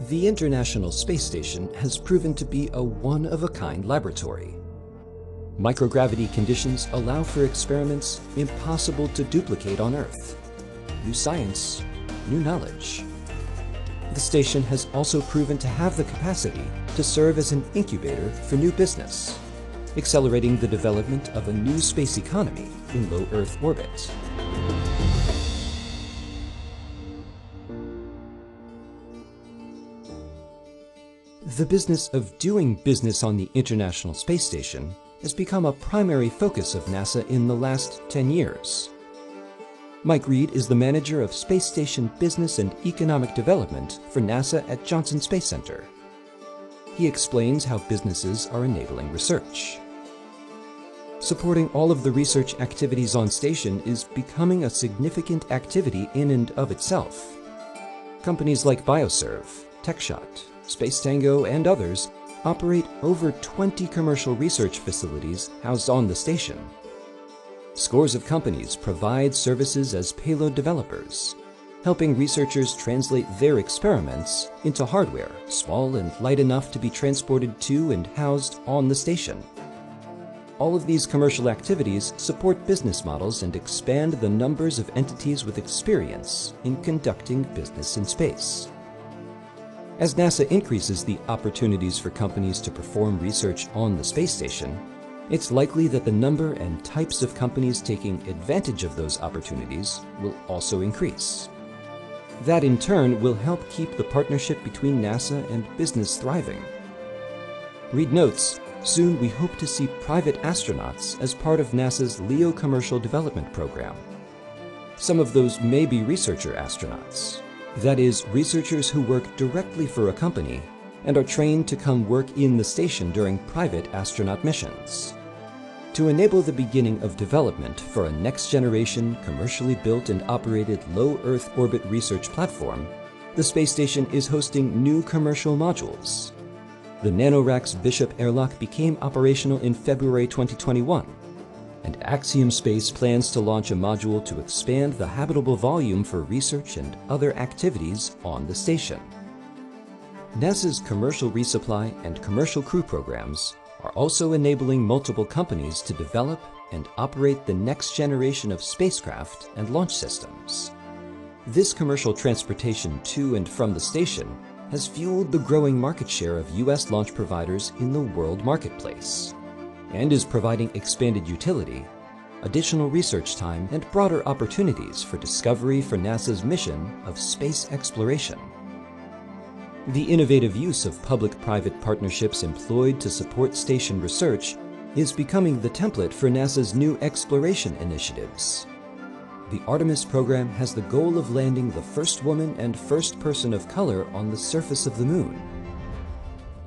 The International Space Station has proven to be a one-of-a-kind laboratory. Microgravity conditions allow for experiments impossible to duplicate on Earth. New science, new knowledge. The station has also proven to have the capacity to serve as an incubator for new business, accelerating the development of a new space economy in low Earth orbit. The business of doing business on the International Space Station has become a primary focus of NASA in the last 10 years. Mike Reed is the manager of Space Station Business and Economic Development for NASA at Johnson Space Center. He explains how businesses are enabling research. Supporting all of the research activities on station is becoming a significant activity in and of itself. Companies like Bioserve, TechShot, Space Tango, and others operate over 20 commercial research facilities housed on the station. Scores of companies provide services as payload developers, helping researchers translate their experiments into hardware small and light enough to be transported to and housed on the station. All of these commercial activities support business models and expand the numbers of entities with experience in conducting business in space. As NASA increases the opportunities for companies to perform research on the space station, it's likely that the number and types of companies taking advantage of those opportunities will also increase. That in turn will help keep the partnership between NASA and business thriving. Reed notes, soon we hope to see private astronauts as part of NASA's LEO commercial development program. Some of those may be researcher astronauts. That is, researchers who work directly for a company and are trained to come work in the station during private astronaut missions. To enable the beginning of development for a next-generation, commercially built and operated low Earth orbit research platform, the space station is hosting new commercial modules. The NanoRacks Bishop airlock became operational in February 2021, and Axiom Space plans to launch a module to expand the habitable volume for research and other activities on the station. NASA's commercial resupply and commercial crew programs are also enabling multiple companies to develop and operate the next generation of spacecraft and launch systems. This commercial transportation to and from the station has fueled the growing market share of U.S. launch providers in the world marketplace, and is providing expanded utility, additional research time, and broader opportunities for discovery for NASA's mission of space exploration. The innovative use of public-private partnerships employed to support station research is becoming the template for NASA's new exploration initiatives. The Artemis program has the goal of landing the first woman and first person of color on the surface of the Moon.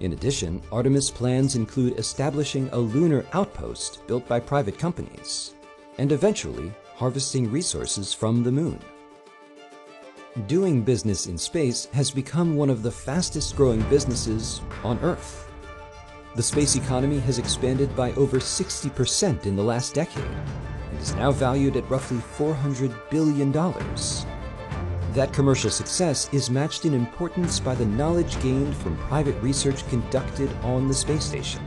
In addition, Artemis plans include establishing a lunar outpost built by private companies, and eventually harvesting resources from the Moon. Doing business in space has become one of the fastest-growing businesses on Earth. The space economy has expanded by over 60% in the last decade, and is now valued at roughly $400 billion. That commercial success is matched in importance by the knowledge gained from private research conducted on the space station.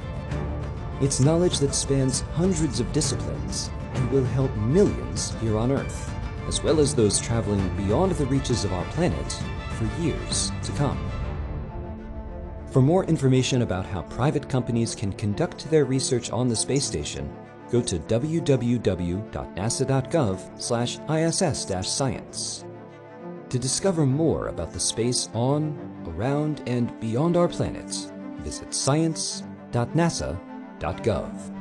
It's knowledge that spans hundreds of disciplines and will help millions here on Earth, as well as those traveling beyond the reaches of our planet for years to come. For more information about how private companies can conduct their research on the space station, go to www.nasa.gov/ISS-science. To discover more about the space on, around, and beyond our planet, visit science.nasa.gov.